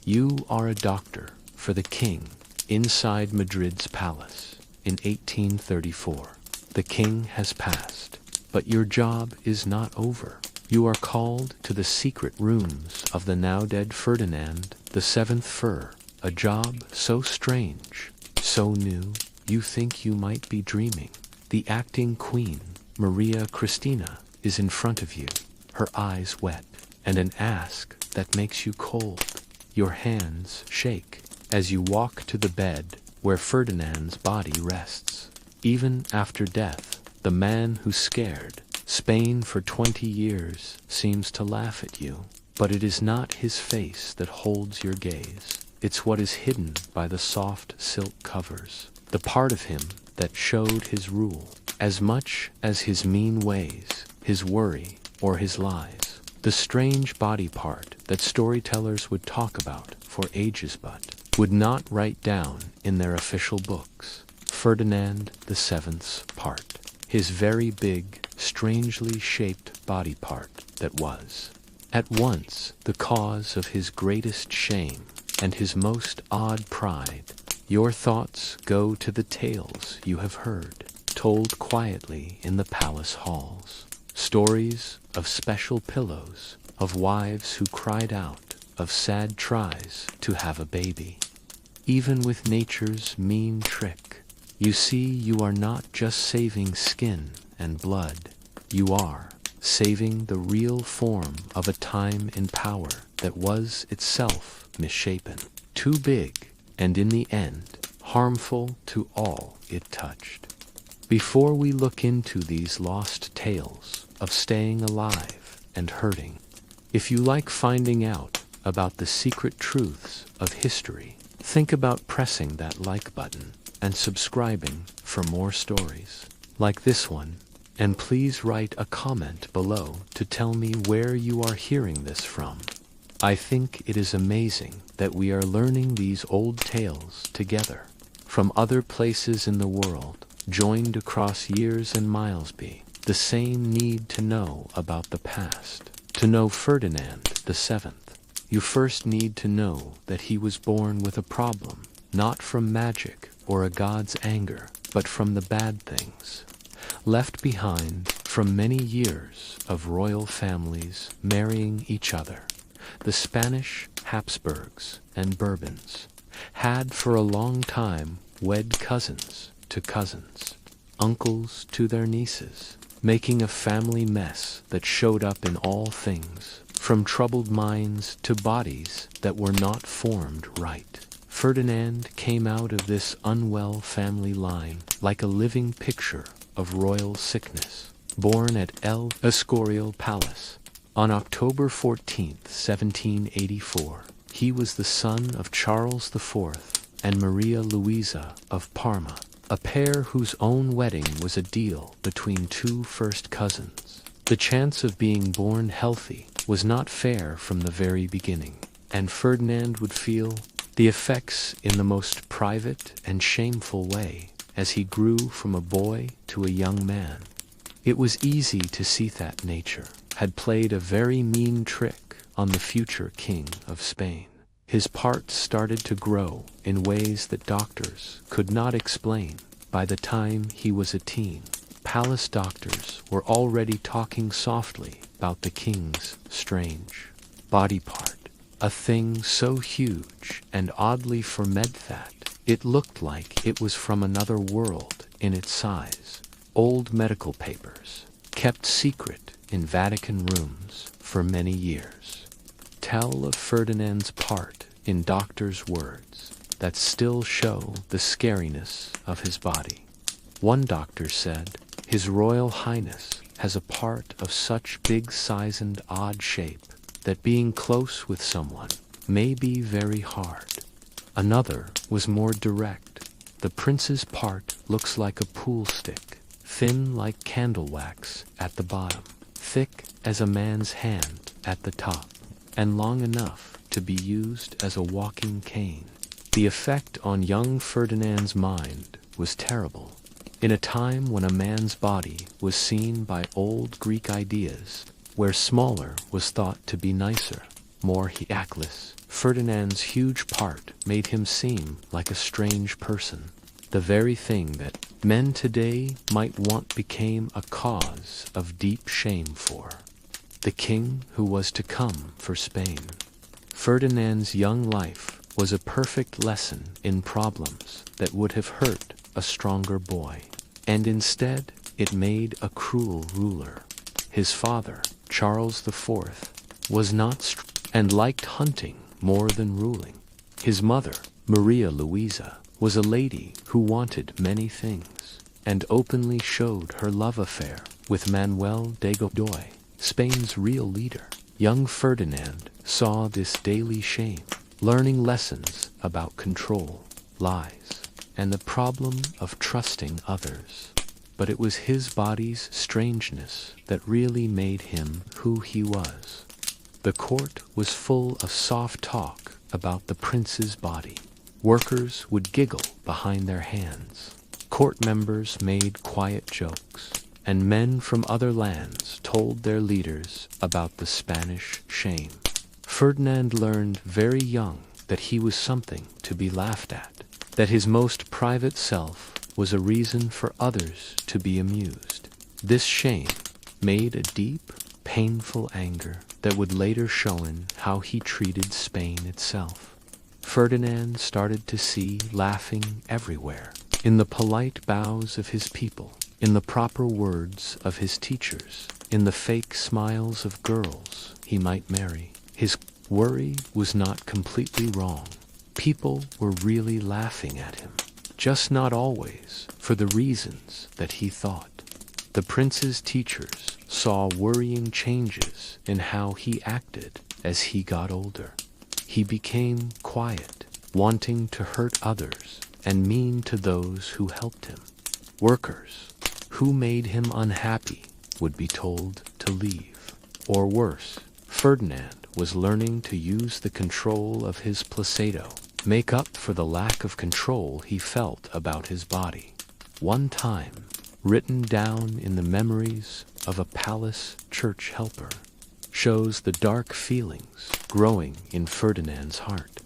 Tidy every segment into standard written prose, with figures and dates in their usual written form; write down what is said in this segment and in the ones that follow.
You are a doctor for the king inside Madrid's palace in 1834. The king has passed, but your job is not over. You are called to the secret rooms of the now dead Ferdinand VII, a job so strange, so new, you think you might be dreaming. The acting queen, Maria Cristina, is in front of you, her eyes wet, and an ask that makes you cold. Your hands shake as you walk to the bed where Ferdinand's body rests. Even after death, the man who scared Spain for 20 years seems to laugh at you. But it is not his face that holds your gaze. It's what is hidden by the soft silk covers, the part of him that showed his rule, as much as his mean ways, his worry, or his lies. The strange body part that storytellers would talk about for ages but would not write down in their official books. Ferdinand VII's part. His very big, strangely shaped body part that was, at once, the cause of his greatest shame and his most odd pride. Your thoughts go to the tales you have heard, told quietly in the palace halls. Stories of special pillows, of wives who cried out, of sad tries to have a baby. Even with nature's mean trick, you see you are not just saving skin and blood. You are saving the real form of a time in power that was itself misshapen, too big, and in the end, harmful to all it touched. Before we look into these lost tales of staying alive and hurting, if you like finding out about the secret truths of history, think about pressing that like button and subscribing for more stories like this one, and please write a comment below to tell me where you are hearing this from. I think it is amazing that we are learning these old tales together from other places in the world, joined across years and miles be the same need to know about the past. To know Ferdinand VII, you first need to know that he was born with a problem, not from magic or a god's anger, but from the bad things left behind from many years of royal families marrying each other. The Spanish Habsburgs and Bourbons had for a long time wed cousins to cousins, uncles to their nieces, making a family mess that showed up in all things, from troubled minds to bodies that were not formed right. Ferdinand came out of this unwell family line like a living picture of royal sickness. Born at El Escorial Palace on October 14, 1784, he was the son of Charles IV and Maria Luisa of Parma, a pair whose own wedding was a deal between two first cousins. The chance of being born healthy was not fair from the very beginning, and Ferdinand would feel the effects in the most private and shameful way as he grew from a boy to a young man. It was easy to see that nature had played a very mean trick on the future king of Spain. His parts started to grow in ways that doctors could not explain. By the time he was a teen, palace doctors were already talking softly about the king's strange body part, a thing so huge and oddly formed that it looked like it was from another world in its size. Old medical papers, kept secret in Vatican rooms for many years, tell of Ferdinand's part in doctors' words that still show the scariness of his body. One doctor said, "His Royal Highness has a part of such big size and odd shape that being close with someone may be very hard." Another was more direct. "The prince's part looks like a pool stick, thin like candle wax at the bottom, thick as a man's hand at the top, and long enough to be used as a walking cane." The effect on young Ferdinand's mind was terrible. In a time when a man's body was seen by old Greek ideas, where smaller was thought to be nicer, more hierarchical, Ferdinand's huge part made him seem like a strange person. The very thing that men today might want became a cause of deep shame for the king who was to come for Spain. Ferdinand's young life was a perfect lesson in problems that would have hurt a stronger boy, and instead it made a cruel ruler. His father, Charles IV, was not and liked hunting more than ruling. His mother, Maria Louisa, was a lady who wanted many things, and openly showed her love affair with Manuel de Godoy, Spain's real leader. Young Ferdinand saw this daily shame, learning lessons about control, lies, and the problem of trusting others. But it was his body's strangeness that really made him who he was. The court was full of soft talk about the prince's body. Workers would giggle behind their hands. Court members made quiet jokes, and men from other lands told their leaders about the Spanish shame. Ferdinand learned very young that he was something to be laughed at, that his most private self was a reason for others to be amused. This shame made a deep, painful anger that would later show in how he treated Spain itself. Ferdinand started to see laughing everywhere, in the polite bows of his people, in the proper words of his teachers, in the fake smiles of girls he might marry. His worry was not completely wrong. People were really laughing at him, just not always for the reasons that he thought. The prince's teachers saw worrying changes in how he acted as he got older. He became quiet, wanting to hurt others and mean to those who helped him. Workers who made him unhappy would be told to leave. Or worse, Ferdinand was learning to use the control of his placebo, make up for the lack of control he felt about his body. One time, written down in the memories of a palace church helper, shows the dark feelings growing in Ferdinand's heart.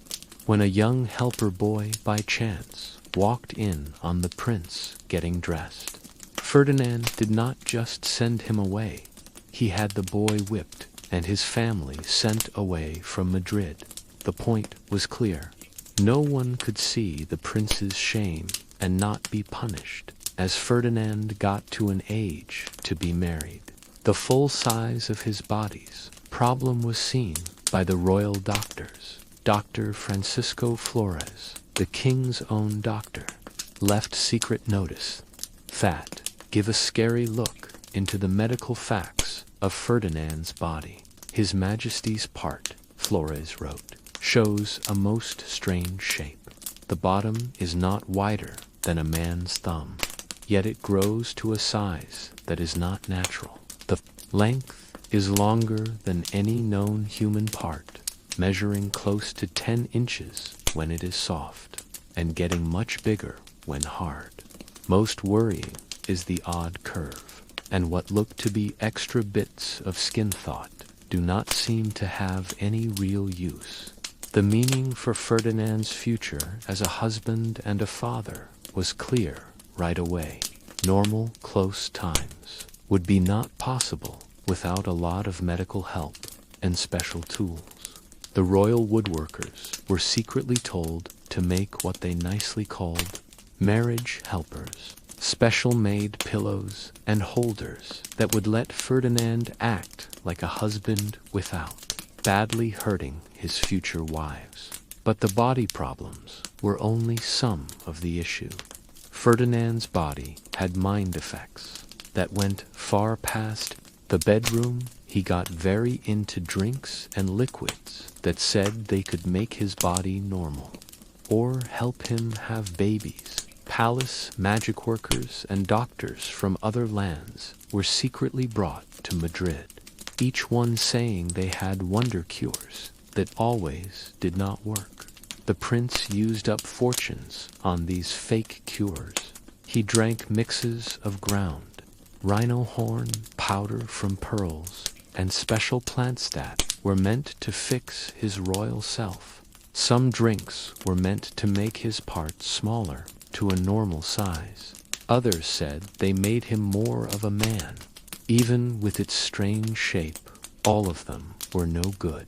When a young helper boy by chance walked in on the prince getting dressed, Ferdinand did not just send him away. He had the boy whipped and his family sent away from Madrid. The point was clear. No one could see the prince's shame and not be punished, as Ferdinand got to an age to be married. The full size of his body's problem was seen by the royal doctors. Dr. Francisco Flores, the king's own doctor, left secret notice that give a scary look into the medical facts of Ferdinand's body. His Majesty's part, Flores wrote, shows a most strange shape. The bottom is not wider than a man's thumb, yet it grows to a size that is not natural. The length is longer than any known human part, measuring close to 10 inches when it is soft, and getting much bigger when hard. Most worrying is the odd curve, and what look to be extra bits of skin thought do not seem to have any real use. The meaning for Ferdinand's future as a husband and a father was clear right away. Normal, close times would be not possible without a lot of medical help and special tools. The royal woodworkers were secretly told to make what they nicely called marriage helpers, special-made pillows and holders that would let Ferdinand act like a husband without badly hurting his future wives. But the body problems were only some of the issue. Ferdinand's body had mind effects that went far past the bedroom. He got very into drinks and liquids that said they could make his body normal or help him have babies. Palace magic workers and doctors from other lands were secretly brought to Madrid, each one saying they had wonder cures that always did not work. The prince used up fortunes on these fake cures. He drank mixes of ground, rhino horn, powder from pearls, and special plant stat were meant to fix his royal self. Some drinks were meant to make his parts smaller to a normal size. Others said they made him more of a man. Even with its strange shape, all of them were no good.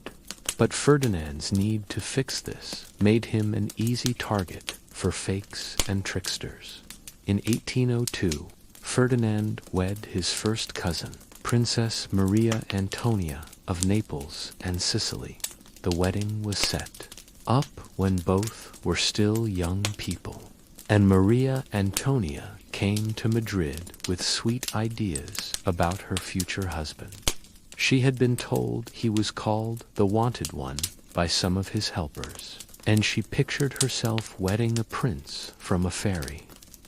But Ferdinand's need to fix this made him an easy target for fakes and tricksters. In 1802, Ferdinand wed his first cousin, Princess Maria Antonia of Naples and Sicily. The wedding was set up when both were still young people, and Maria Antonia came to Madrid with sweet ideas about her future husband. She had been told he was called the Wanted One by some of his helpers, and she pictured herself wedding a prince from a fairy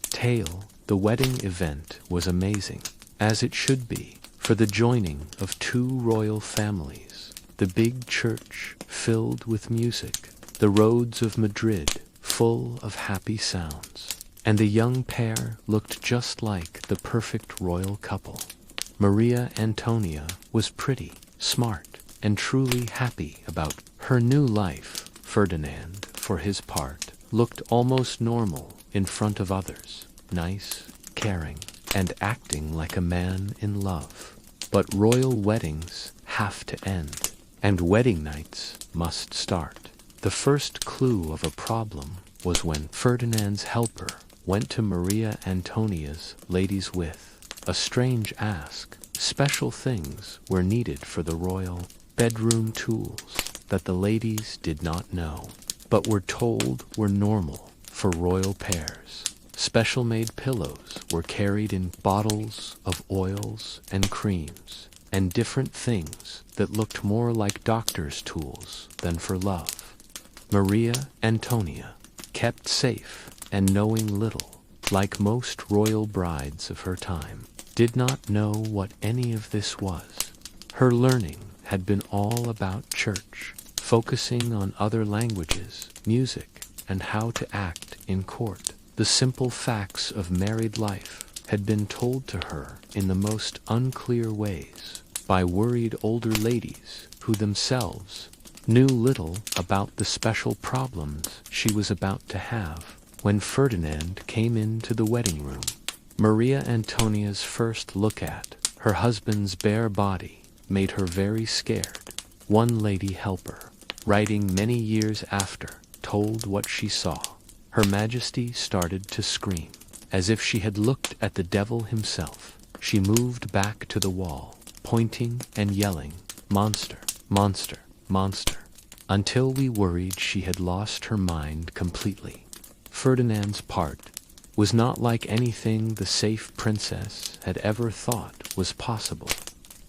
tale. The wedding event was amazing, as it should be, for the joining of two royal families. The big church filled with music, the roads of Madrid full of happy sounds, and the young pair looked just like the perfect royal couple. Maria Antonia was pretty, smart, and truly happy about her new life. Ferdinand, for his part, looked almost normal in front of others, nice, caring, and acting like a man in love. But royal weddings have to end, and wedding nights must start. The first clue of a problem was when Ferdinand's helper went to Maria Antonia's ladies with a strange ask. Special things were needed for the royal bedroom tools that the ladies did not know, but were told were normal for royal pairs. Special-made pillows were carried in bottles of oils and creams, and different things that looked more like doctor's tools than for love. Maria Antonia, kept safe and knowing little, like most royal brides of her time, did not know what any of this was. Her learning had been all about church, focusing on other languages, music, and how to act in court. The simple facts of married life had been told to her in the most unclear ways by worried older ladies who themselves knew little about the special problems she was about to have. When Ferdinand came into the wedding room, Maria Antonia's first look at her husband's bare body made her very scared. One lady helper, writing many years after, told what she saw. Her Majesty started to scream, as if she had looked at the devil himself. She moved back to the wall, pointing and yelling, "Monster, monster, monster," until we worried she had lost her mind completely. Ferdinand's part was not like anything the safe princess had ever thought was possible.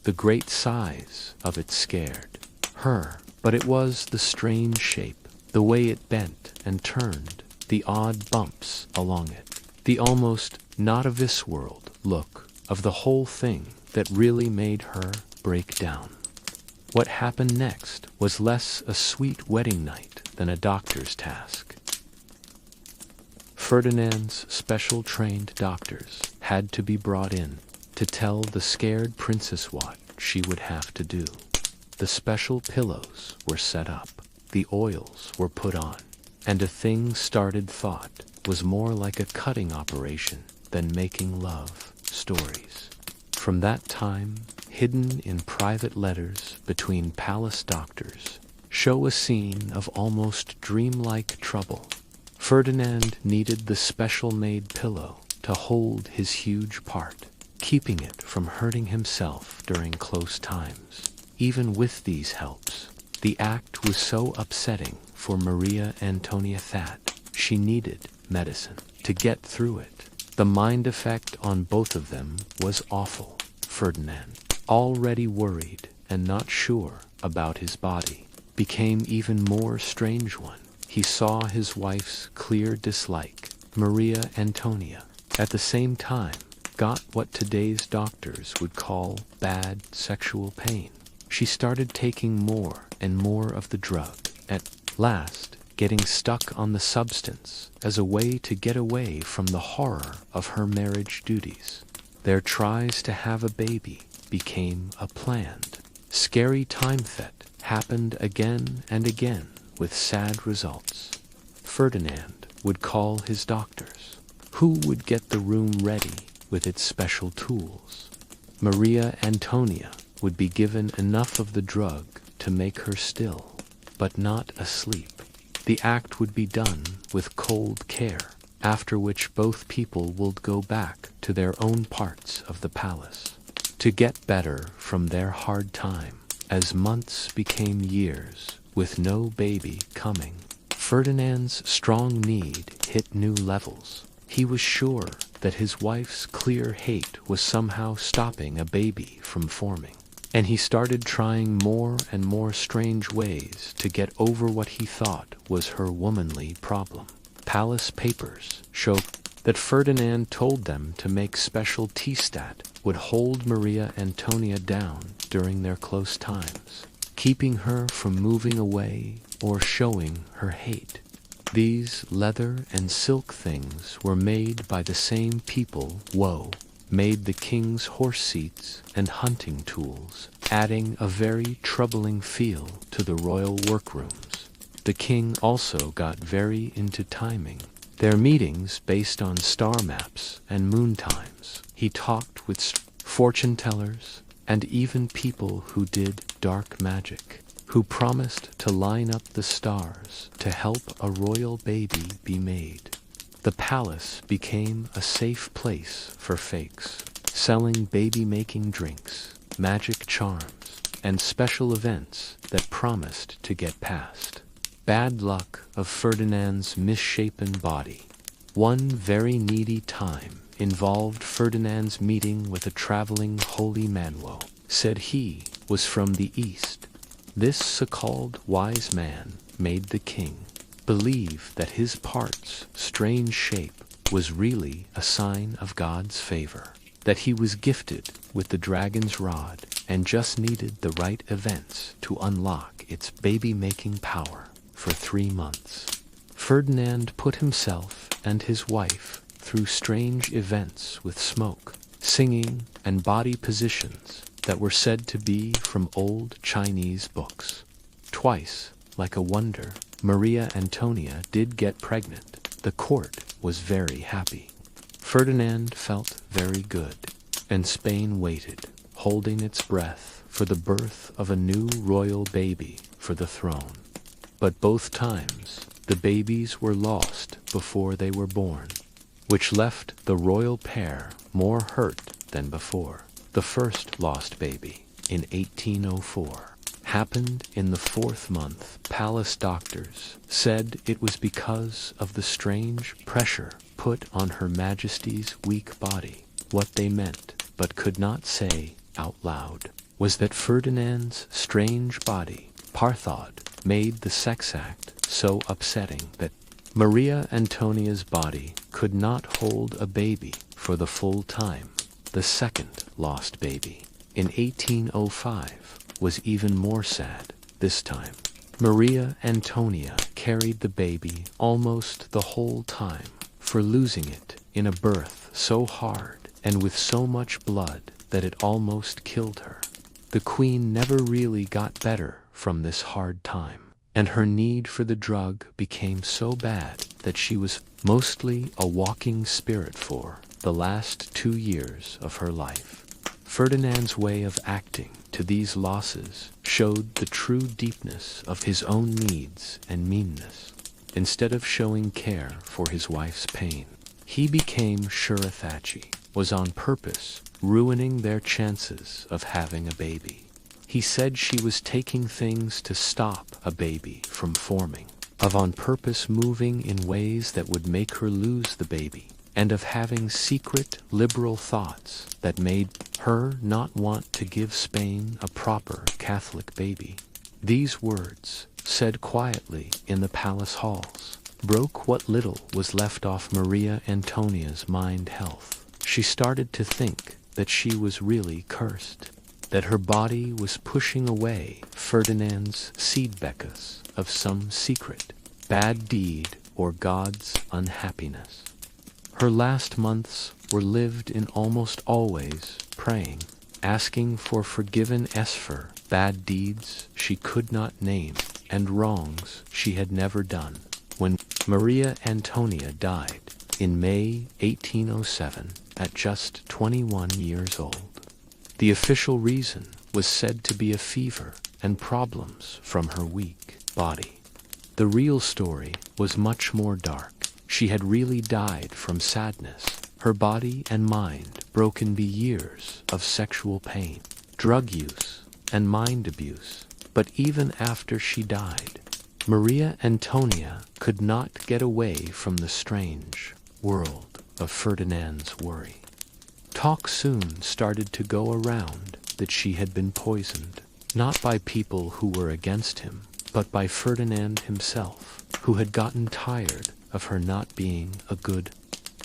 The great size of it scared her, but it was the strange shape, the way it bent and turned, the odd bumps along it, the almost not-of-this-world look of the whole thing that really made her break down. What happened next was less a sweet wedding night than a doctor's task. Ferdinand's special-trained doctors had to be brought in to tell the scared princess what she would have to do. The special pillows were set up, the oils were put on, and a thing started thought was more like a cutting operation than making love stories. From that time, hidden in private letters between palace doctors, show a scene of almost dreamlike trouble. Ferdinand needed the special-made pillow to hold his huge part, keeping it from hurting himself during close times. Even with these helps, the act was so upsetting for Maria Antonia that she needed medicine to get through it. The mind effect on both of them was awful. Ferdinand, already worried and not sure about his body, became even more strange one. He saw his wife's clear dislike, Maria Antonia, at the same time got what today's doctors would call bad sexual pain. She started taking more and more of the drug, at last getting stuck on the substance as a way to get away from the horror of her marriage duties. Their tries to have a baby became a planned, scary time that happened again and again with sad results. Ferdinand would call his doctors, who would get the room ready with its special tools. Maria Antonia would be given enough of the drug to make her still, but not asleep. The act would be done with cold care, after which both people would go back to their own parts of the palace to get better from their hard time. As months became years, with no baby coming, Ferdinand's strong need hit new levels. He was sure that his wife's clear hate was somehow stopping a baby from forming, and he started trying more and more strange ways to get over what he thought was her womanly problem. Palace papers show that Ferdinand told them to make special teastat would hold Maria Antonia down during their close times, keeping her from moving away or showing her hate. These leather and silk things were made by the same people who made the king's horse seats and hunting tools, adding a very troubling feel to the royal workrooms. The king also got very into timing their meetings based on star maps and moon times. He talked with fortune tellers and even people who did dark magic, who promised to line up the stars to help a royal baby be made. The palace became a safe place for fakes, selling baby-making drinks, magic charms, and special events that promised to get past. Bad luck of Ferdinand's misshapen body. One very needy time involved Ferdinand's meeting with a traveling holy man who said he was from the East. This so-called wise man made the king believe that his part's strange shape was really a sign of God's favor, that he was gifted with the dragon's rod and just needed the right events to unlock its baby-making power. For 3 months, Ferdinand put himself and his wife through strange events with smoke, singing, and body positions that were said to be from old Chinese books. Twice, like a wonder, Maria Antonia did get pregnant. The court was very happy. Ferdinand felt very good, and Spain waited, holding its breath for the birth of a new royal baby for the throne. But both times, the babies were lost before they were born, which left the royal pair more hurt than before. The first lost baby, in 1804, happened in the 4th month. Palace doctors said it was because of the strange pressure put on Her Majesty's weak body. What they meant, but could not say out loud, was that Ferdinand's strange body, Parthod, made the sex act so upsetting that Maria Antonia's body could not hold a baby for the full time. The second lost baby, in 1805, was even more sad. This time, Maria Antonia carried the baby almost the whole time, for losing it in a birth so hard and with so much blood that it almost killed her. The queen never really got better from this hard time, and her need for the drug became so bad that she was mostly a walking spirit for the last 2 years of her life. Ferdinand's way of acting to these losses showed the true deepness of his own needs and meanness. Instead of showing care for his wife's pain, he became Shurathachi, was on purpose ruining their chances of having a baby. He said she was taking things to stop a baby from forming, of on purpose moving in ways that would make her lose the baby, and of having secret liberal thoughts that made her not want to give Spain a proper Catholic baby. These words, said quietly in the palace halls, broke what little was left off Maria Antonia's mind health. She started to think that she was really cursed, that her body was pushing away Ferdinand's seedbeckas of some secret, bad deed or God's unhappiness. Her last months were lived in almost always praying, asking for forgiven Esfer bad deeds she could not name, and wrongs she had never done. When Maria Antonia died in May 1807 at just 21 years old, the official reason was said to be a fever and problems from her weak body. The real story was much more dark. She had really died from sadness, her body and mind broken by years of sexual pain, drug use, and mind abuse. But even after she died, Maria Antonia could not get away from the strange world of Ferdinand's worry. Talk soon started to go around that she had been poisoned, not by people who were against him, but by Ferdinand himself, who had gotten tired of her not being a good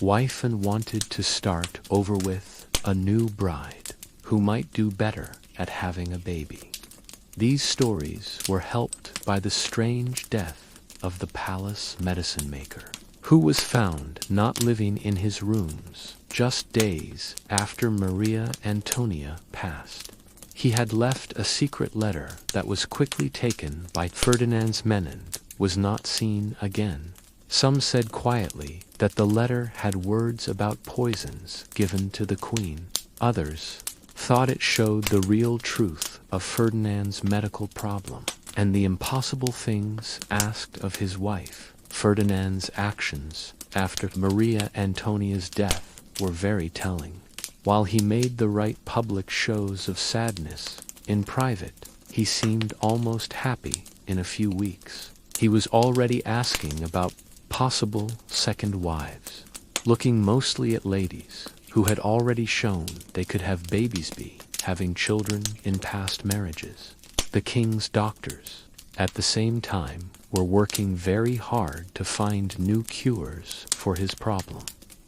wife and wanted to start over with a new bride who might do better at having a baby. These stories were helped by the strange death of the palace medicine maker, who was found not living in his rooms just days after Maria Antonia passed. He had left a secret letter that was quickly taken by Ferdinand's men and was not seen again. Some said quietly that the letter had words about poisons given to the queen. Others thought it showed the real truth of Ferdinand's medical problem and the impossible things asked of his wife. Ferdinand's actions after Maria Antonia's death were very telling. While he made the right public shows of sadness, in private, he seemed almost happy in a few weeks. He was already asking about possible second wives, looking mostly at ladies who had already shown they could have babies having children in past marriages. The king's doctors, at the same time, were working very hard to find new cures for his problem.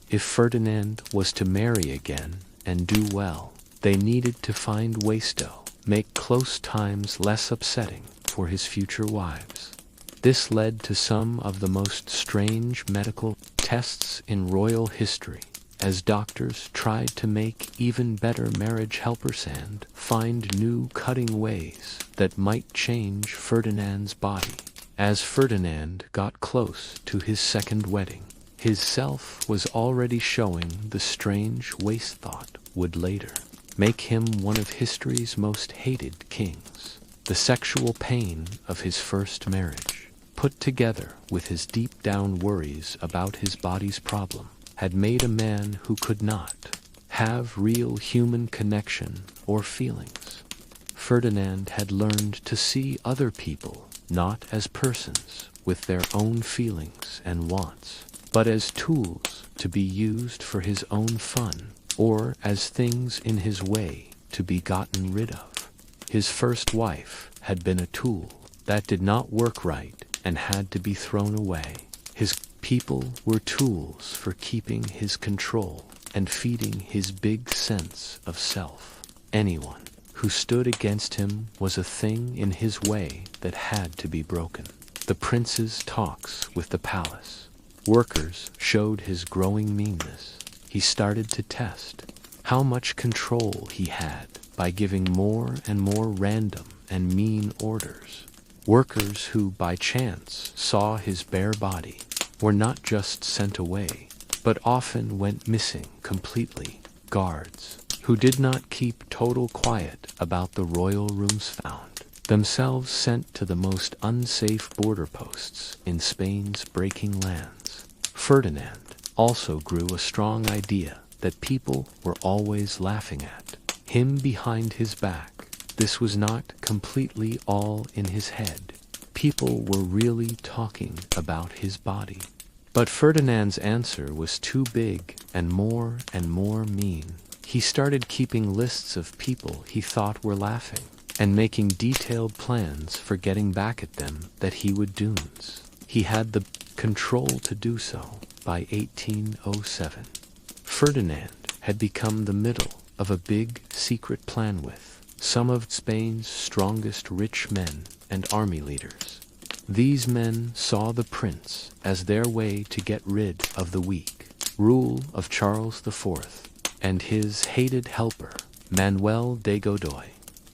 If Ferdinand was to marry again and do well, they needed to find ways to make close times less upsetting for his future wives. This led to some of the most strange medical tests in royal history, as doctors tried to make even better marriage helpers and find new cutting ways that might change Ferdinand's body. As Ferdinand got close to his second wedding, his self was already showing the strange waste thought would later make him one of history's most hated kings. The sexual pain of his first marriage, put together with his deep-down worries about his body's problem, had made a man who could not have real human connection or feelings. Ferdinand had learned to see other people not as persons with their own feelings and wants, but as tools to be used for his own fun, or as things in his way to be gotten rid of. His first wife had been a tool that did not work right and had to be thrown away. His people were tools for keeping his control and feeding his big sense of self. Anyone who stood against him was a thing in his way that had to be broken. The prince's talks with the palace workers showed his growing meanness. He started to test how much control he had by giving more and more random and mean orders. Workers who by chance saw his bare body were not just sent away, but often went missing completely. Guards who did not keep total quiet about the royal rooms found themselves sent to the most unsafe border posts in Spain's breaking lands. Ferdinand also grew a strong idea that people were always laughing at him behind his back. This was not completely all in his head. People were really talking about his body. But Ferdinand's answer was too big and more mean. He started keeping lists of people he thought were laughing and making detailed plans for getting back at them that he would do. He had the control to do so by 1807. Ferdinand had become the middle of a big secret plan with some of Spain's strongest rich men and army leaders. These men saw the prince as their way to get rid of the weak rule of Charles IV and his hated helper, Manuel de Godoy.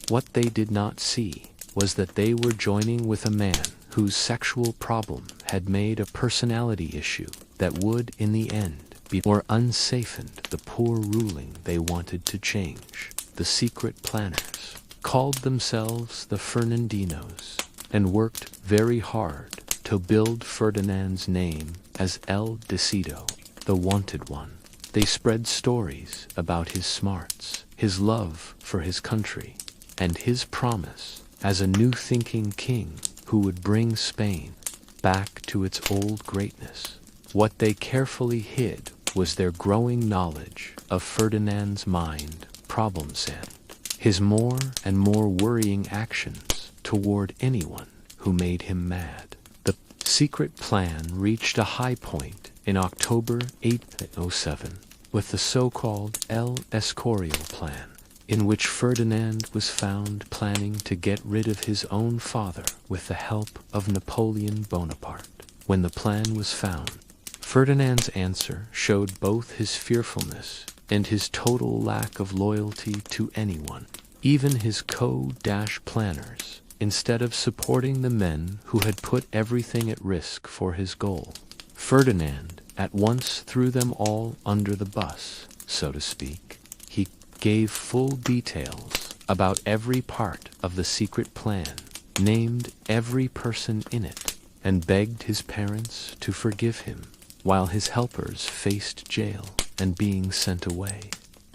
What they did not see was that they were joining with a man whose sexual problem had made a personality issue that would, in the end, be or unsafened the poor ruling they wanted to change. The secret planners called themselves the Fernandinos and worked very hard to build Ferdinand's name as El Decido, the wanted one. They spread stories about his smarts, his love for his country, and his promise as a new-thinking king who would bring Spain back to its old greatness. What they carefully hid was their growing knowledge of Ferdinand's mind, problem set, his more and more worrying actions toward anyone who made him mad. The secret plan reached a high point in October 1807 with the so-called El Escorial plan, in which Ferdinand was found planning to get rid of his own father with the help of Napoleon Bonaparte. When the plan was found, Ferdinand's answer showed both his fearfulness and his total lack of loyalty to anyone, even his co-planners, instead of supporting the men who had put everything at risk for his goal. Ferdinand at once threw them all under the bus, so to speak. He gave full details about every part of the secret plan, named every person in it, and begged his parents to forgive him, while his helpers faced jail and being sent away.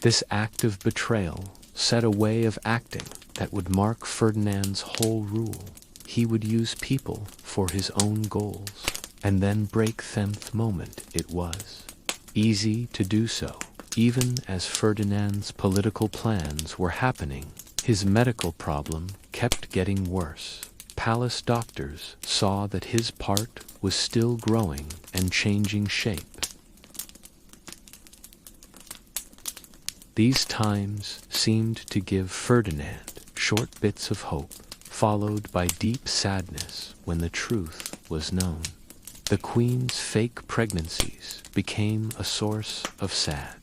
This act of betrayal set a way of acting that would mark Ferdinand's whole rule. He would use people for his own goals, and then break tenth moment it was. Easy to do so, even as Ferdinand's political plans were happening. His medical problem kept getting worse. Palace doctors saw that his part was still growing and changing shape. These times seemed to give Ferdinand short bits of hope, followed by deep sadness when the truth was known. The Queen's fake pregnancies became a source of sad.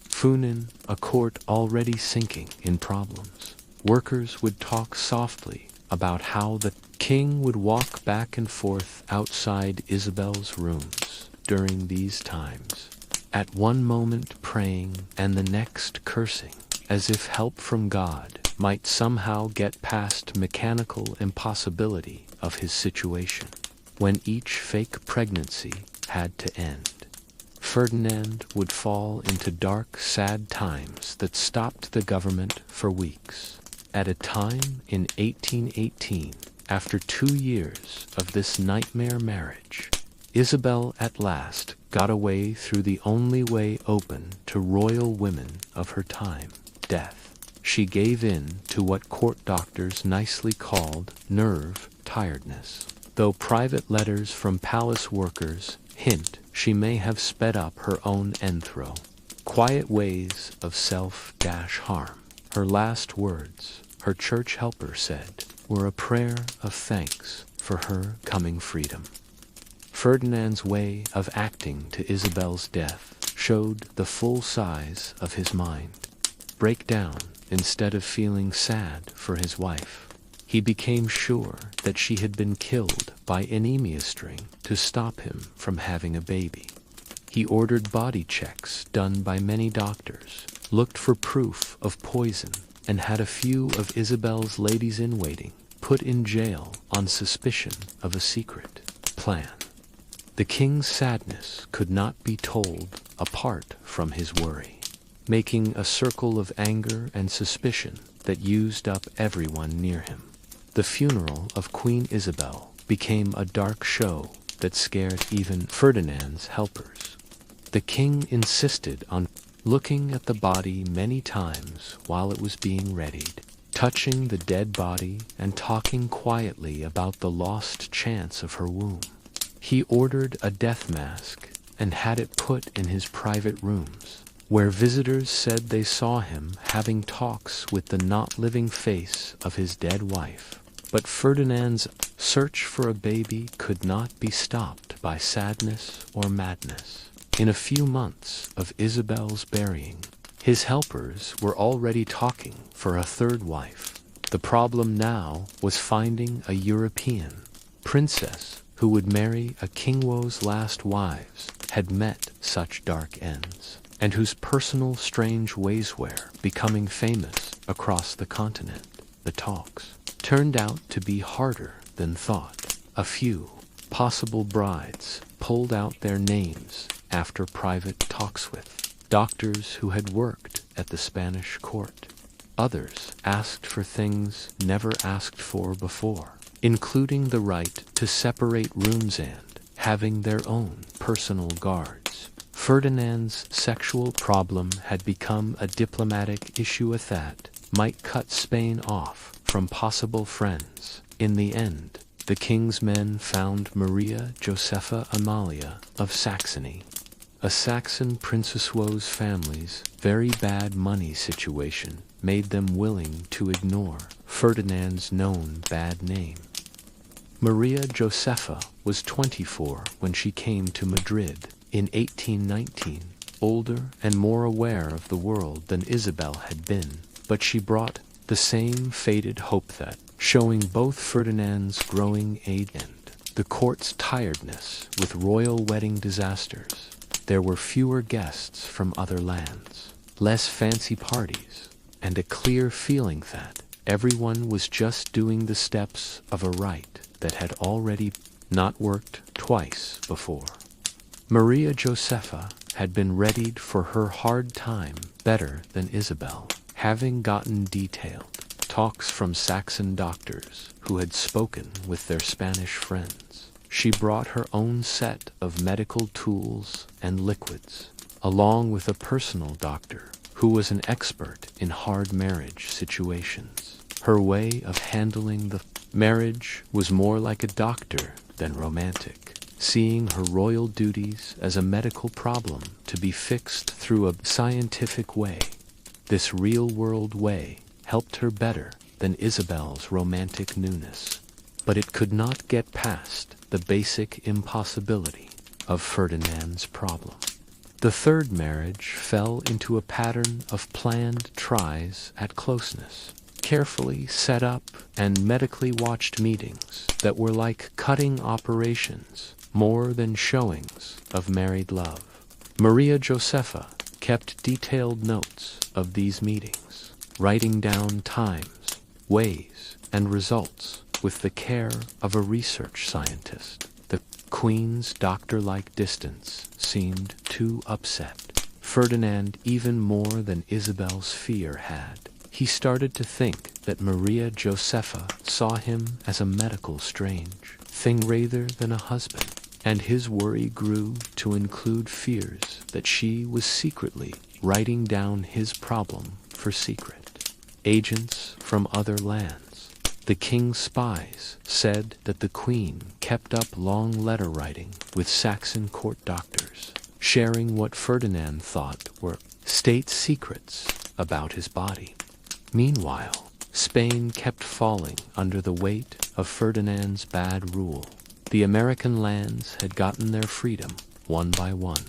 Funen, a court already sinking in problems. Workers would talk softly about how the king would walk back and forth outside Isabel's rooms during these times, at one moment praying and the next cursing, as if help from God might somehow get past mechanical impossibility of his situation. When each fake pregnancy had to end, Ferdinand would fall into dark, sad times that stopped the government for weeks. At a time in 1818, after 2 years of this nightmare marriage, Isabel at last got away through the only way open to royal women of her time, death. She gave in to what court doctors nicely called nerve tiredness. Though private letters from palace workers hint she may have sped up her own enthro. Quiet ways of self-harm. Her last words, her church helper said, were a prayer of thanks for her coming freedom. Ferdinand's way of acting to Isabel's death showed the full size of his mind. Break down instead of feeling sad for his wife. He became sure that she had been killed by anemia string to stop him from having a baby. He ordered body checks done by many doctors, looked for proof of poison, and had a few of Isabel's ladies-in-waiting put in jail on suspicion of a secret plan. The king's sadness could not be told apart from his worry, making a circle of anger and suspicion that used up everyone near him. The funeral of Queen Isabel became a dark show that scared even Ferdinand's helpers. The king insisted on looking at the body many times while it was being readied, touching the dead body and talking quietly about the lost chance of her womb. He ordered a death mask and had it put in his private rooms, where visitors said they saw him having talks with the not-living face of his dead wife. But Ferdinand's search for a baby could not be stopped by sadness or madness. In a few months of Isabel's burying, his helpers were already talking for a third wife. The problem now was finding a European princess who would marry a king's last wives had met such dark ends, and whose personal strange ways were becoming famous across the continent. The talks turned out to be harder than thought. A few possible brides pulled out their names after private talks with doctors who had worked at the Spanish court. Others asked for things never asked for before, including the right to separate rooms and having their own personal guards. Ferdinand's sexual problem had become a diplomatic issue that might cut Spain off from possible friends. In the end, the king's men found Maria Josepha Amalia of Saxony, a Saxon princess's family's very bad money situation made them willing to ignore Ferdinand's known bad name. Maria Josepha was 24 when she came to Madrid in 1819, older and more aware of the world than Isabel had been, but she brought the same faded hope that, showing both Ferdinand's growing age and the court's tiredness with royal wedding disasters, there were fewer guests from other lands, less fancy parties, and a clear feeling that everyone was just doing the steps of a rite that had already not worked twice before. Maria Josepha had been readied for her hard time better than Isabel, having gotten detailed talks from Saxon doctors who had spoken with their Spanish friends. She brought her own set of medical tools and liquids, along with a personal doctor who was an expert in hard marriage situations. Her way of handling the marriage was more like a doctor than romantic, seeing her royal duties as a medical problem to be fixed through a scientific way. This real-world way helped her better than Isabel's romantic newness, but it could not get past the basic impossibility of Ferdinand's problem. The third marriage fell into a pattern of planned tries at closeness, carefully set up and medically watched meetings that were like cutting operations more than showings of married love. Maria Josepha kept detailed notes of these meetings, writing down times, ways, and results with the care of a research scientist. The Queen's doctor-like distance seemed to upset Ferdinand even more than Isabel's fear had. He started to think that Maria Josepha saw him as a medical strange thing rather than a husband, and his worry grew to include fears that she was secretly writing down his problem for secret. Agents from other lands, the king's spies, said that the Queen kept up long letter writing with Saxon court doctors, sharing what Ferdinand thought were state secrets about his body. Meanwhile, Spain kept falling under the weight of Ferdinand's bad rule. The American lands had gotten their freedom one by one,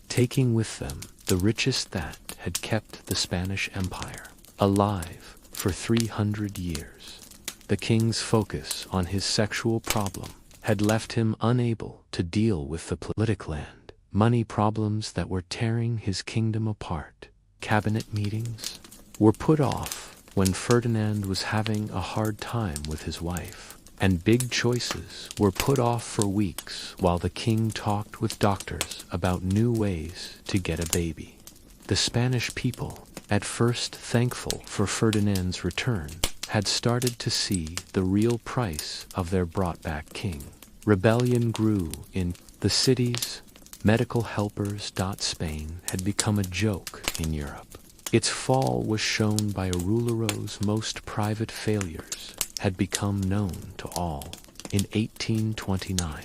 taking with them the richest that had kept the Spanish Empire alive for 300 years. The king's focus on his sexual problem had left him unable to deal with the political and money problems that were tearing his kingdom apart. Cabinet meetings were put off when Ferdinand was having a hard time with his wife, and big choices were put off for weeks while the king talked with doctors about new ways to get a baby. The Spanish people, at first thankful for Ferdinand's return, had started to see the real price of their brought-back king. Rebellion grew in the cities. Medical helpers. Spain had become a joke in Europe. Its fall was shown by a ruler's most private failures had become known to all. In 1829,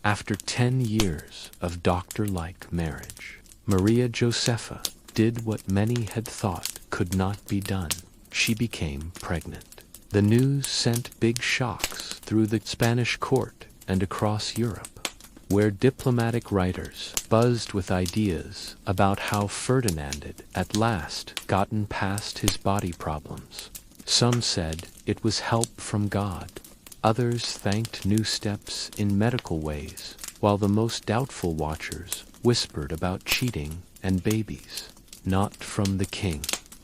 after 10 years of doctor-like marriage, Maria Josepha did what many had thought could not be done. She became pregnant. The news sent big shocks through the Spanish court and across Europe, where diplomatic writers buzzed with ideas about how Ferdinand had at last gotten past his body problems. Some said it was help from God. Others thanked new steps in medical ways, while the most doubtful watchers whispered about cheating and babies. Not from the king.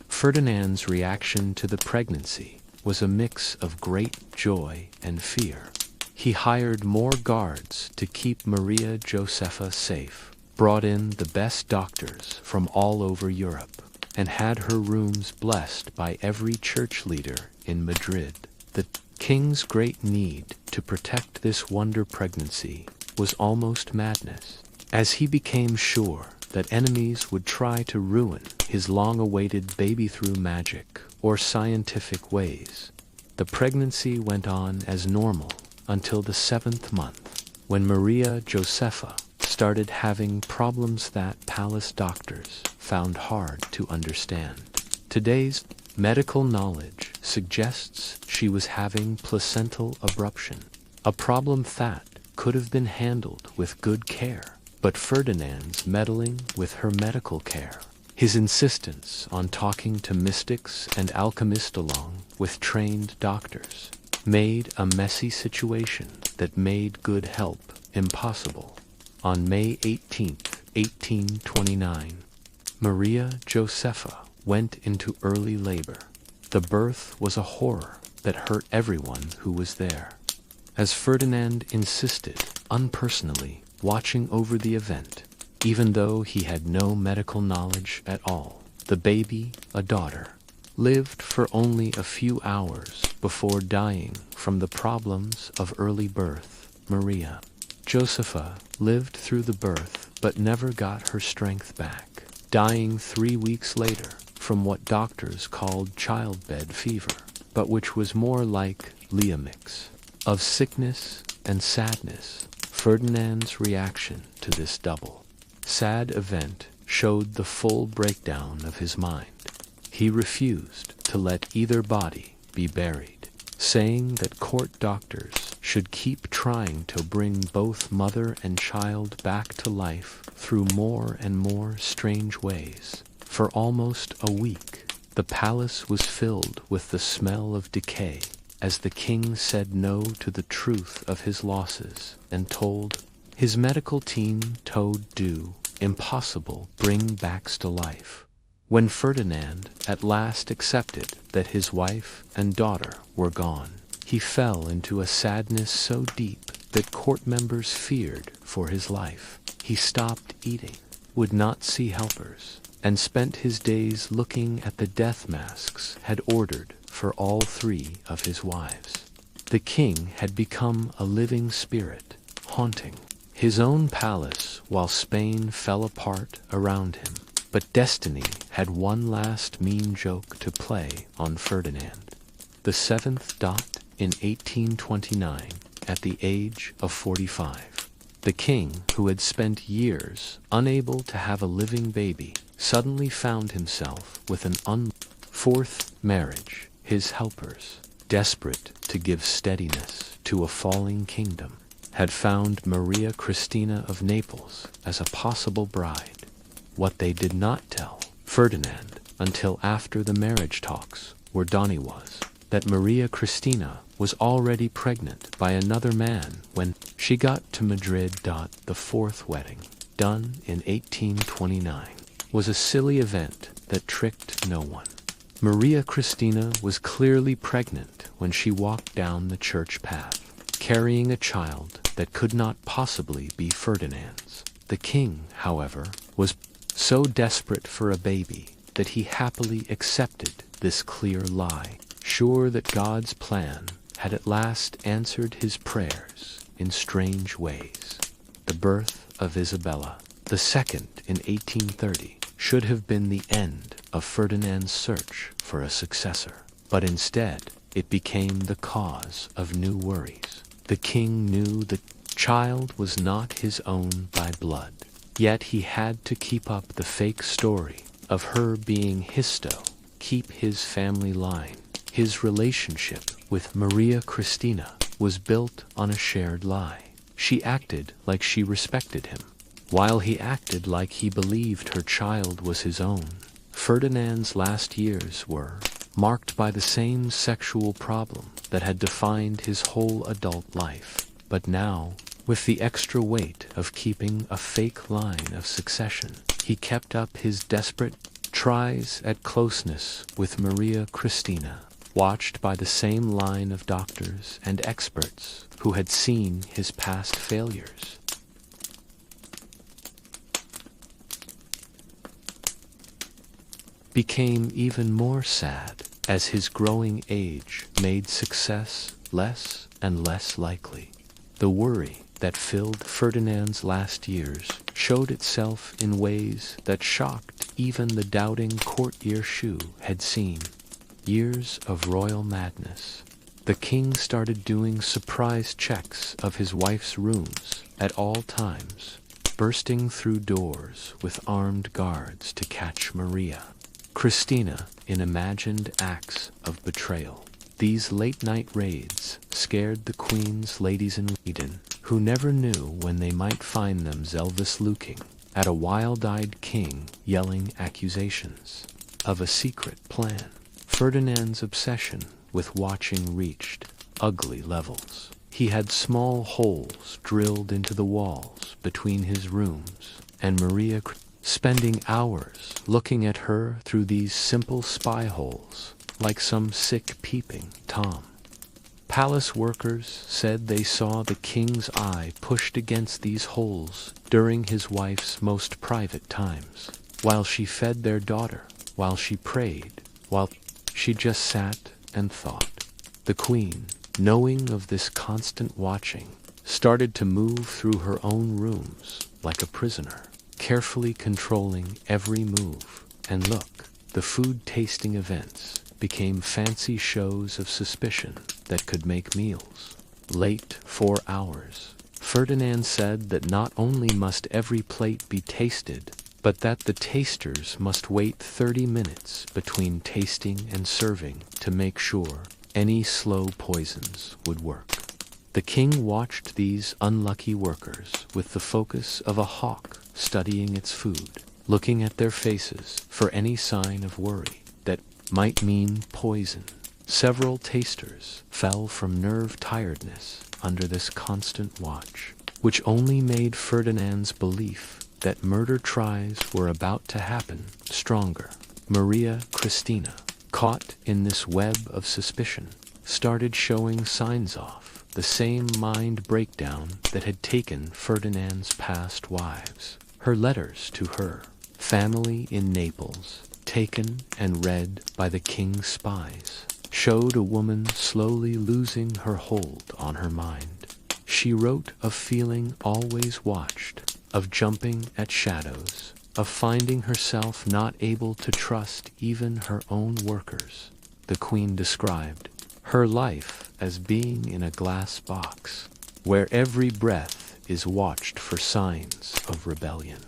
Ferdinand's reaction to the pregnancy was a mix of great joy and fear. He hired more guards to keep Maria Josepha safe, brought in the best doctors from all over Europe, and had her rooms blessed by every church leader in Madrid. The king's great need to protect this wonder pregnancy was almost madness, as he became sure that enemies would try to ruin his long-awaited baby through magic or scientific ways. The pregnancy went on as normal until the 7th month, when Maria Josepha started having problems that palace doctors found hard to understand. Today's medical knowledge suggests she was having placental abruption, a problem that could have been handled with good care. But Ferdinand's meddling with her medical care, his insistence on talking to mystics and alchemists along with trained doctors, made a messy situation that made good help impossible. On May 18, 1829, Maria Josepha went into early labor. The birth was a horror that hurt everyone who was there. As Ferdinand insisted, unpersonally, watching over the event, even though he had no medical knowledge at all, the baby, a daughter, lived for only a few hours before dying from the problems of early birth. Maria Josepha lived through the birth but never got her strength back, dying 3 weeks later from what doctors called childbed fever, but which was more like liamix. Of sickness and sadness, Ferdinand's reaction to this double sad event showed the full breakdown of his mind. He refused to let either body be buried, saying that court doctors should keep trying to bring both mother and child back to life through more and more strange ways. For almost a week, the palace was filled with the smell of decay, as the king said no to the truth of his losses and told his medical team do impossible bring backs to life. When Ferdinand at last accepted that his wife and daughter were gone, he fell into a sadness so deep that court members feared for his life. He stopped eating, would not see helpers, and spent his days looking at the death masks had ordered for all 3 of his wives. The king had become a living spirit, haunting his own palace while Spain fell apart around him. But destiny had one last mean joke to play on Ferdinand. The 7th in 1829, at the age of 45, the king, who had spent years unable to have a living baby, suddenly found himself with an fourth marriage. His helpers, desperate to give steadiness to a falling kingdom, had found Maria Cristina of Naples as a possible bride. What they did not tell Ferdinand until after the marriage talks were done was that Maria Cristina was already pregnant by another man when she got to Madrid. The 4th wedding, done in 1829, was a silly event that tricked no one. Maria Cristina was clearly pregnant when she walked down the church path, carrying a child that could not possibly be Ferdinand's. The king, however, was so desperate for a baby that he happily accepted this clear lie, sure that God's plan had at last answered his prayers in strange ways. The birth of Isabella II in 1830 should have been the end of Ferdinand's search for a successor, but instead it became the cause of new worries. The king knew the child was not his own by blood, yet he had to keep up the fake story of her being keep his family line. His relationship with Maria Cristina was built on a shared lie. She acted like she respected him, while he acted like he believed her child was his own. Ferdinand's last years were marked by the same sexual problem that had defined his whole adult life, but now, with the extra weight of keeping a fake line of succession, he kept up his desperate tries at closeness with Maria Cristina, watched by the same line of doctors and experts who had seen his past failures. Became even more sad as his growing age made success less and less likely. The worry that filled Ferdinand's last years showed itself in ways that shocked even the doubting courtier Shu had seen. Years of royal madness. The king started doing surprise checks of his wife's rooms at all times, bursting through doors with armed guards to catch Maria Cristina in imagined acts of betrayal. These late-night raids scared the queen's ladies in Eden, who never knew when they might find themselves looking at a wild-eyed king yelling accusations of a secret plan. Ferdinand's obsession with watching reached ugly levels. He had small holes drilled into the walls between his rooms, and Maria spending hours looking at her through these simple spy holes, like some sick peeping Tom. Palace workers said they saw the king's eye pushed against these holes during his wife's most private times, while she fed their daughter, while she prayed, while she just sat and thought. The queen, knowing of this constant watching, started to move through her own rooms like a prisoner, carefully controlling every move. And look, the food-tasting events became fancy shows of suspicion that could make meals late 4 hours. Ferdinand said that not only must every plate be tasted, but that the tasters must wait 30 minutes between tasting and serving to make sure any slow poisons would work. The king watched these unlucky workers with the focus of a hawk studying its food, looking at their faces for any sign of worry that might mean poison. Several tasters fell from nerve tiredness under this constant watch, which only made Ferdinand's belief that murder tries were about to happen stronger. Maria Cristina, caught in this web of suspicion, started showing signs of the same mind breakdown that had taken Ferdinand's past wives. Her letters to her family in Naples, taken and read by the king's spies, showed a woman slowly losing her hold on her mind. She wrote of feeling always watched, of jumping at shadows, of finding herself not able to trust even her own workers. The queen described her life as being in a glass box, where every breath is watched for signs of rebellion.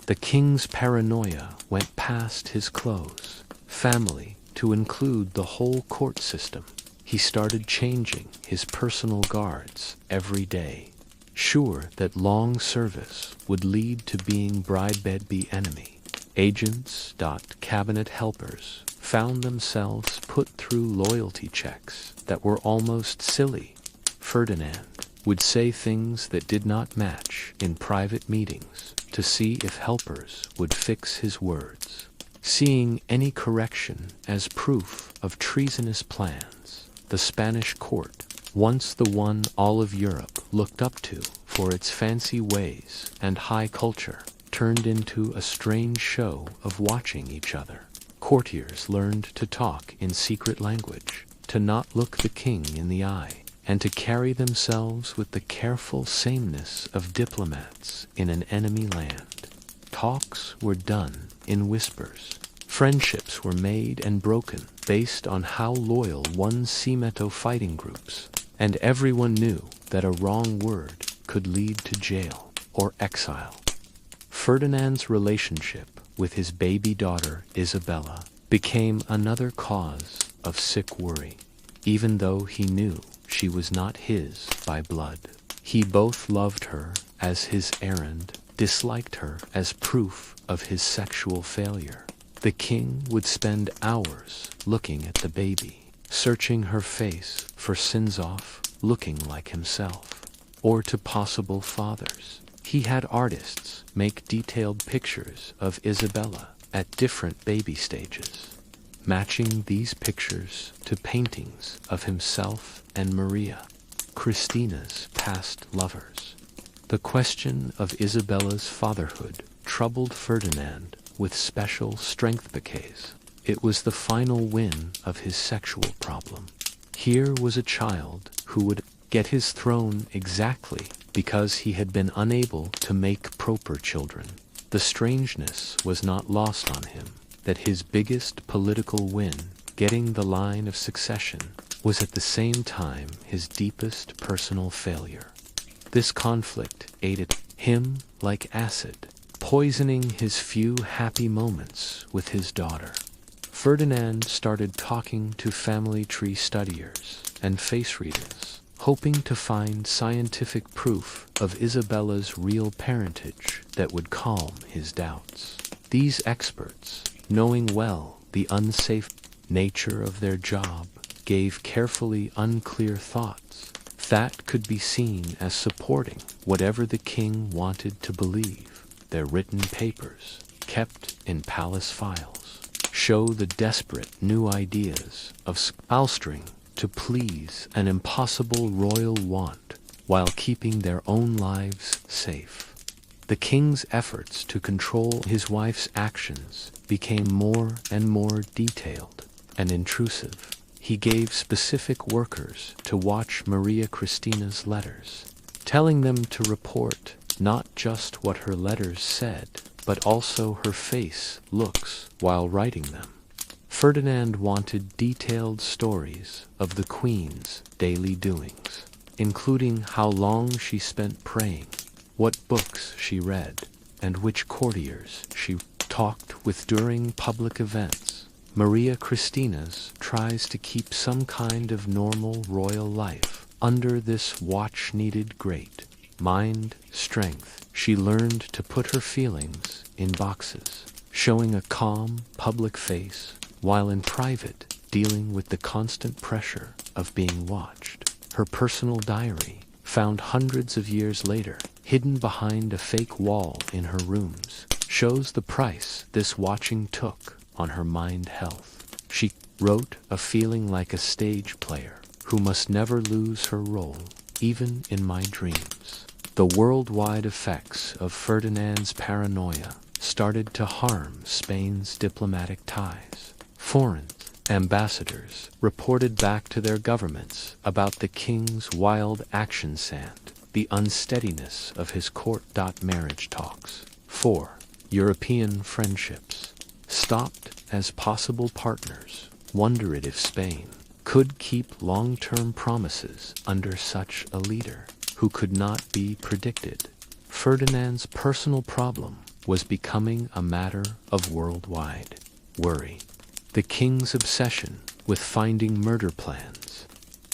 The king's paranoia went past his close family to include the whole court system. He started changing his personal guards every day, sure that long service would lead to being bribed enemy. Agents, cabinet helpers, found themselves put through loyalty checks that were almost silly. Ferdinand would say things that did not match in private meetings to see if helpers would fix his words, seeing any correction as proof of treasonous plans. The Spanish court, once the one all of Europe looked up to for its fancy ways and high culture, turned into a strange show of watching each other. Courtiers learned to talk in secret language, to not look the king in the eye, and to carry themselves with the careful sameness of diplomats in an enemy land. Talks were done in whispers. Friendships were made and broken based on how loyal one's Semeto fighting groups, and everyone knew that a wrong word could lead to jail or exile. Ferdinand's relationship with his baby daughter Isabella became another cause of sick worry. Even though he knew she was not his by blood, he both loved her as his errand, disliked her as proof of his sexual failure. The king would spend hours looking at the baby, searching her face for sins off looking like himself, or to possible fathers. He had artists make detailed pictures of Isabella at different baby stages, matching these pictures to paintings of himself and Maria, Christina's past lovers. The question of Isabella's fatherhood troubled Ferdinand with special strength because it was the final win of his sexual problem. Here was a child who would get his throne exactly because he had been unable to make proper children. The strangeness was not lost on him that his biggest political win, getting the line of succession, was at the same time his deepest personal failure. This conflict ate him like acid, poisoning his few happy moments with his daughter. Ferdinand started talking to family tree studiers and face readers, hoping to find scientific proof of Isabella's real parentage that would calm his doubts. These experts, knowing well the unsafe nature of their job, gave carefully unclear thoughts that could be seen as supporting whatever the king wanted to believe. Their written papers, kept in palace files, show the desperate new ideas of spalstering to please an impossible royal want while keeping their own lives safe. The king's efforts to control his wife's actions became more and more detailed and intrusive. He gave specific workers to watch Maria Christina's letters, telling them to report not just what her letters said, but also her face looks while writing them. Ferdinand wanted detailed stories of the Queen's daily doings, including how long she spent praying, what books she read, and which courtiers she talked with during public events. Maria Christina's tries to keep some kind of normal royal life under this watch-needed great mind strength. She learned to put her feelings in boxes, showing a calm public face while in private dealing with the constant pressure of being watched. Her personal diary, found hundreds of years later, hidden behind a fake wall in her rooms, shows the price this watching took on her mind health. She wrote of feeling like a stage player who must never lose her role, even in my dreams. The worldwide effects of Ferdinand's paranoia started to harm Spain's diplomatic ties. Foreign ambassadors reported back to their governments about the king's wild actions and the unsteadiness of his court. Marriage talks. 4. European friendships stopped as possible partners wondered if Spain could keep long-term promises under such a leader who could not be predicted. Ferdinand's personal problem was becoming a matter of worldwide worry. The king's obsession with finding murder plans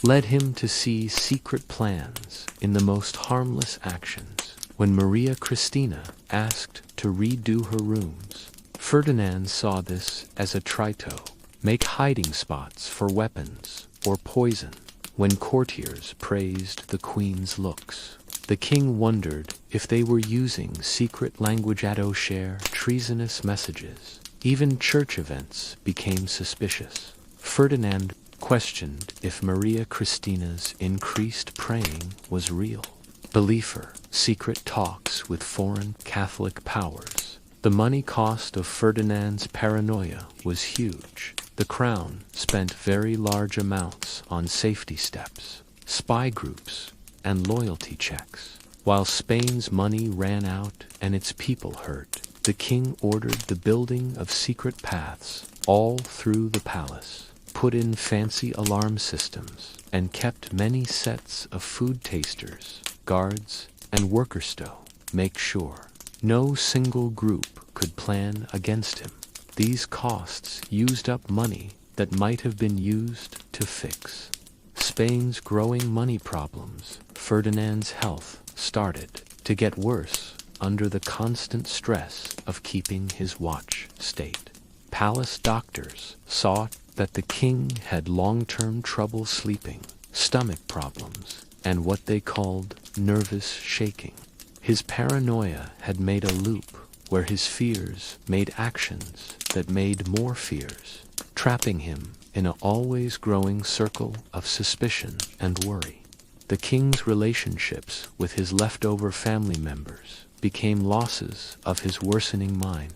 led him to see secret plans in the most harmless actions. When Maria Christina asked to redo her rooms, Ferdinand saw this as a trito, make hiding spots for weapons or poison. When courtiers praised the queen's looks, the king wondered if they were using secret language to share treasonous messages. Even church events became suspicious. Ferdinand questioned if Maria Christina's increased praying was real. Believer, secret talks with foreign Catholic powers. The money cost of Ferdinand's paranoia was huge. The crown spent very large amounts on safety steps, spy groups, and loyalty checks. While Spain's money ran out and its people hurt, the king ordered the building of secret paths all through the palace, put in fancy alarm systems, and kept many sets of food tasters, guards, and workers to make sure no single group could plan against him. These costs used up money that might have been used to fix Spain's growing money problems. Ferdinand's health started to get worse under the constant stress of keeping his watch state. palace doctors saw that the king had long-term trouble sleeping, stomach problems, and what they called nervous shaking. His paranoia had made a loop where his fears made actions that made more fears, trapping him in an always growing circle of suspicion and worry. The king's relationships with his leftover family members became losses of his worsening mind.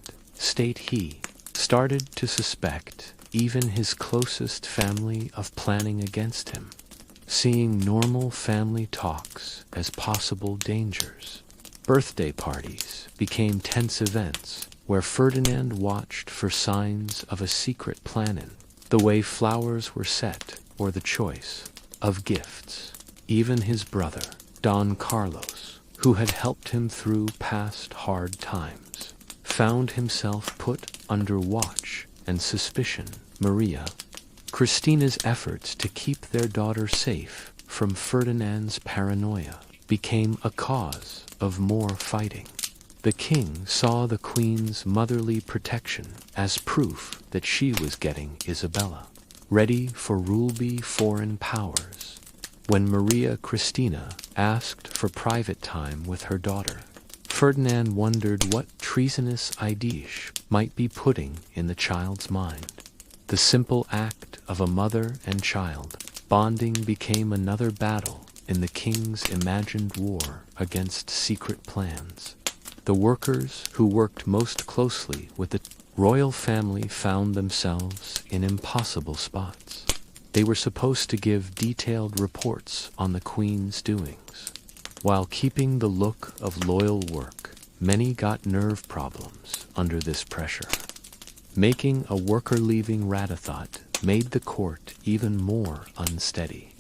He started to suspect even his closest family of planning against him, seeing normal family talks as possible dangers. Birthday parties became tense events where Ferdinand watched for signs of a secret planning, the way flowers were set or the choice of gifts. Even his brother, Don Carlos, who had helped him through past hard times, found himself put under watch and suspicion. Maria Christina's efforts to keep their daughter safe from Ferdinand's paranoia became a cause of more fighting. The king saw the queen's motherly protection as proof that she was getting Isabella ready for rule by foreign powers. When Maria Christina asked for private time with her daughter, Ferdinand wondered what treasonous ideas might be putting in the child's mind. The simple act of a mother and child bonding became another battle in the king's imagined war against secret plans. The workers who worked most closely with the royal family found themselves in impossible spots. They were supposed to give detailed reports on the queen's doings. While keeping the look of loyal work, many got nerve problems under this pressure. Making a worker leaving Ratathot made the court even more unsteady.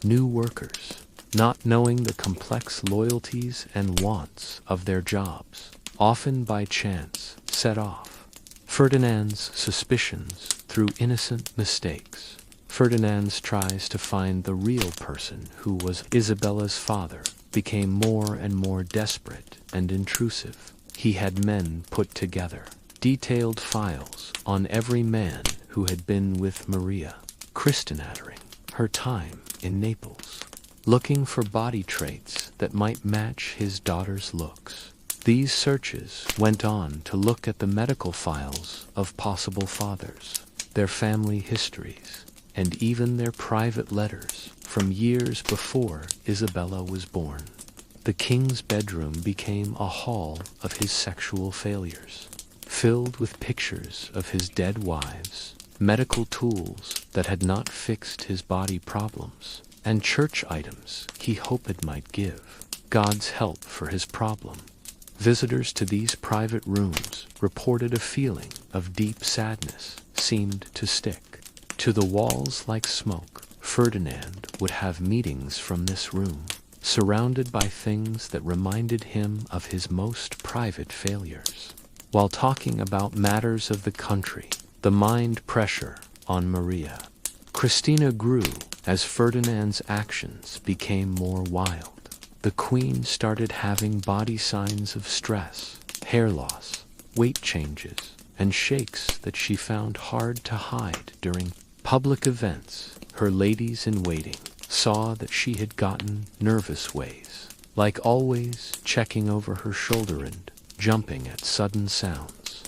New workers, not knowing the complex loyalties and wants of their jobs, often by chance set off Ferdinand's suspicions through innocent mistakes. Ferdinand's tries to find the real person who was Isabella's father became more and more desperate and intrusive. He had men put together detailed files on every man who had been with Maria Christina during her time in Naples, looking for body traits that might match his daughter's looks. These searches went on to look at the medical files of possible fathers, their family histories, and even their private letters from years before Isabella was born. The king's bedroom became a hall of his sexual failures, filled with pictures of his dead wives, medical tools that had not fixed his body problems, and church items he hoped might give God's help for his problem. Visitors to these private rooms reported a feeling of deep sadness seemed to stick to the walls like smoke. Ferdinand would have meetings from this room, surrounded by things that reminded him of his most private failures. While talking about matters of the country, the mind pressure on Maria Christina grew as Ferdinand's actions became more wild. The queen started having body signs of stress, hair loss, weight changes, and shakes that she found hard to hide during public events. Her ladies-in-waiting saw that she had gotten nervous ways, like always checking over her shoulder and jumping at sudden sounds.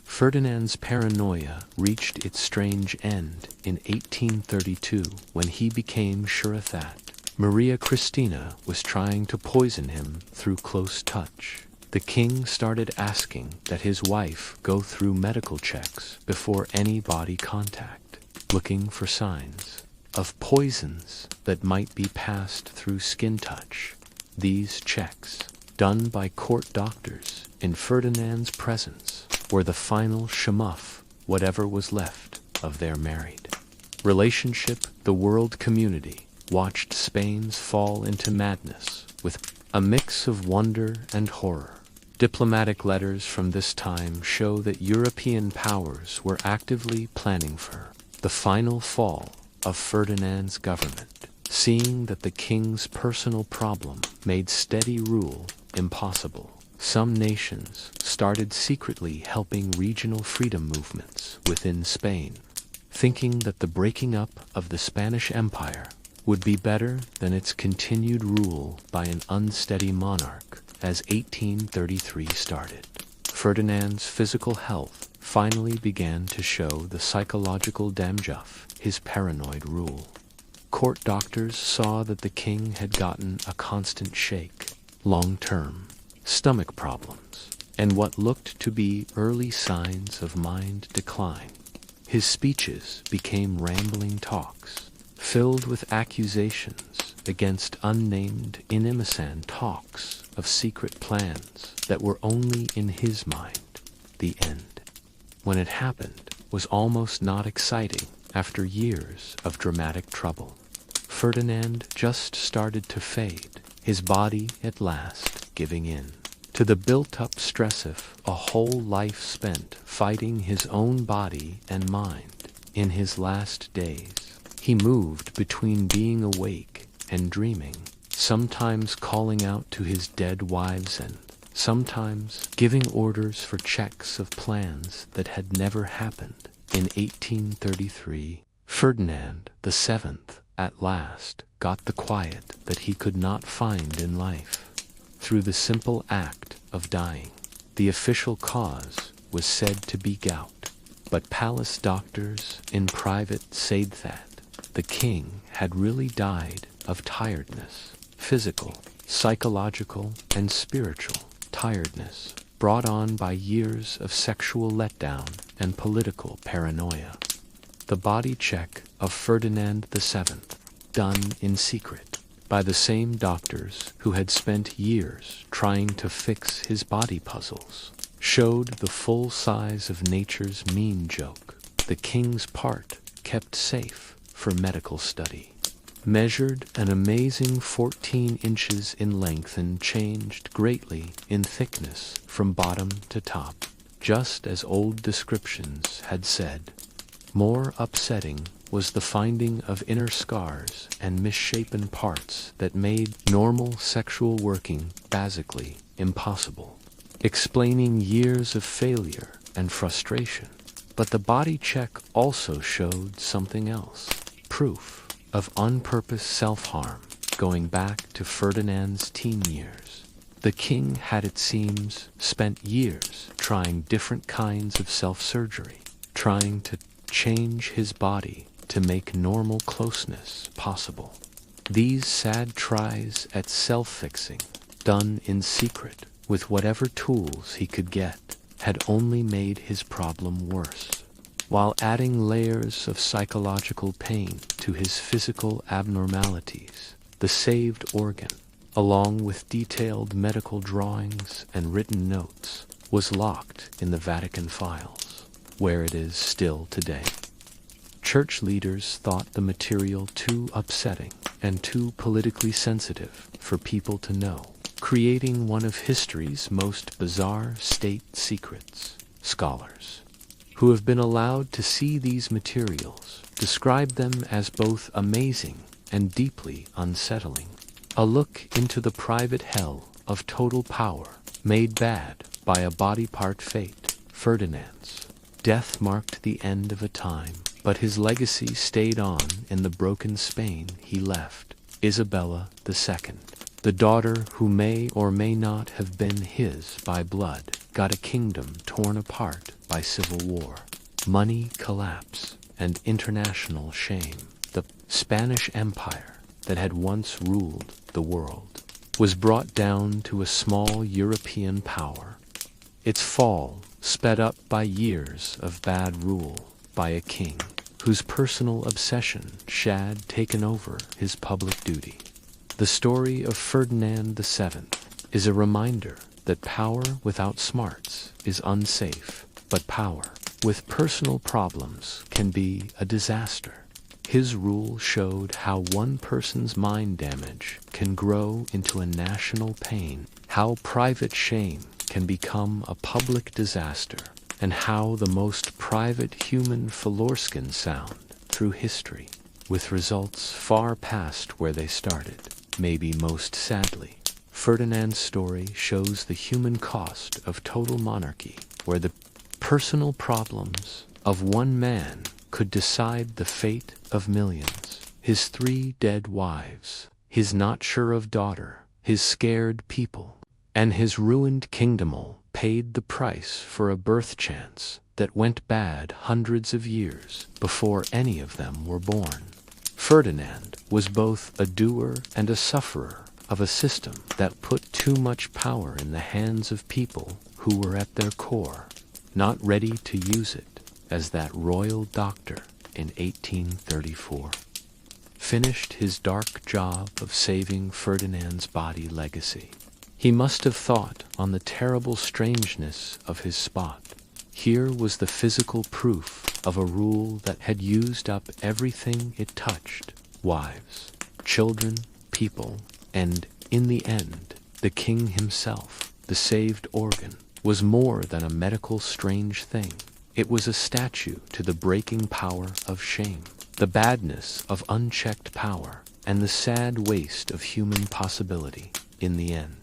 Ferdinand's paranoia reached its strange end in 1832 when he became sure that Maria Christina was trying to poison him through close touch. The king started asking that his wife go through medical checks before any body contact, looking for signs of poisons that might be passed through skin touch. These checks, done by court doctors in Ferdinand's presence, were the final shamuff, whatever was left of their married relationship. The world community watched Spain's fall into madness with a mix of wonder and horror. Diplomatic letters from this time show that European powers were actively planning for the final fall of Ferdinand's government. Seeing that the king's personal problem made steady rule impossible, some nations started secretly helping regional freedom movements within Spain, thinking that the breaking up of the Spanish Empire would be better than its continued rule by an unsteady monarch. As 1833 started, Ferdinand's physical health finally began to show the psychological damage of his paranoid rule. Court doctors saw that the king had gotten a constant shake, long-term stomach problems, and what looked to be early signs of mind decline. His speeches became rambling talks, filled with accusations against unnamed innocent talks of secret plans that were only in his mind. The end, when it happened, was almost not exciting. After years of dramatic trouble, Ferdinand just started to fade, his body at last giving in to the built-up stress of a whole life spent fighting his own body and mind. In his last days, he moved between being awake and dreaming, sometimes calling out to his dead wives and sometimes giving orders for checks of plans that had never happened. In 1833, Ferdinand VII at last got the quiet that he could not find in life. Through the simple act of dying, the official cause was said to be gout, but palace doctors in private said that the king had really died of tiredness, physical, psychological, and spiritual tiredness brought on by years of sexual letdown and political paranoia. The body check of Ferdinand VII, done in secret by the same doctors who had spent years trying to fix his body puzzles, showed the full size of nature's mean joke. The king's part kept safe for medical study, measured an amazing 14 inches in length and changed greatly in thickness from bottom to top, just as old descriptions had said. More upsetting was the finding of inner scars and misshapen parts that made normal sexual working basically impossible, explaining years of failure and frustration. But the body check also showed something else, proof of on-purpose self-harm going back to Ferdinand's teen years. The king had, it seems, spent years trying different kinds of self-surgery, trying to change his body to make normal closeness possible. These sad tries at self-fixing, done in secret with whatever tools he could get, had only made his problem worse, while adding layers of psychological pain to his physical abnormalities. The saved organ, along with detailed medical drawings and written notes, was locked in the Vatican files, where it is still today. Church leaders thought the material too upsetting and too politically sensitive for people to know, creating one of history's most bizarre state secrets. Scholars who have been allowed to see these materials describe them as both amazing and deeply unsettling. A look into the private hell of total power made bad by a body part fate. Ferdinand's death marked the end of a time, but his legacy stayed on in the broken Spain he left. Isabella II, the daughter who may or may not have been his by blood, got a kingdom torn apart by civil war, money collapse, and international shame. The Spanish Empire that had once ruled the world was brought down to a small European power, its fall sped up by years of bad rule by a king whose personal obsession had taken over his public duty. The story of Ferdinand VII is a reminder that power without smarts is unsafe, but power with personal problems can be a disaster. His rule showed how one person's mind damage can grow into a national pain, how private shame can become a public disaster, and how the most private human Falorskin sound through history with results far past where they started. Maybe most sadly, Ferdinand's story shows the human cost of total monarchy, where the personal problems of one man could decide the fate of millions. His 3 dead wives, his not sure of daughter, his scared people, and his ruined kingdom all paid the price for a birth chance that went bad hundreds of years before any of them were born. Ferdinand was both a doer and a sufferer of a system that put too much power in the hands of people who were at their core not ready to use it, as that royal doctor in 1834 finished his dark job of saving Ferdinand's body legacy. He must have thought on the terrible strangeness of his spot. Here was the physical proof of a rule that had used up everything it touched: wives, children, people, and, in the end, the king himself. The saved organ was more than a medical strange thing. It was a statue to the breaking power of shame, the badness of unchecked power, and the sad waste of human possibility. In the end,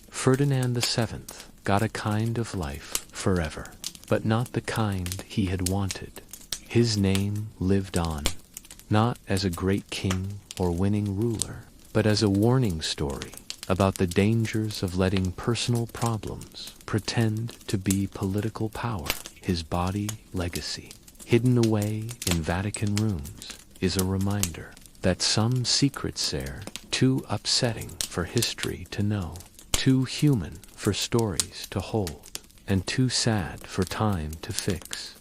Ferdinand VII got a kind of life forever, but not the kind he had wanted. His name lived on, not as a great king or winning ruler, but as a warning story about the dangers of letting personal problems pretend to be political power. His body legacy, hidden away in Vatican rooms, is a reminder that some secrets are too upsetting for history to know, too human for stories to hold, and too sad for time to fix.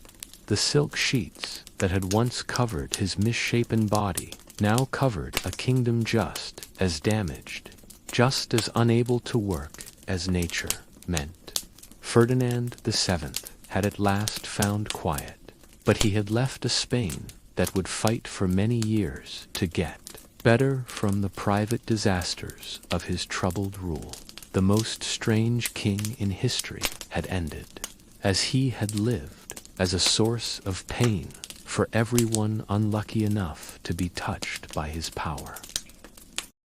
The silk sheets that had once covered his misshapen body now covered a kingdom just as damaged, just as unable to work as nature meant. Ferdinand VII had at last found quiet, but he had left a Spain that would fight for many years to get better from the private disasters of his troubled rule. The most strange king in history had ended, as he had lived, as a source of pain for everyone unlucky enough to be touched by his power.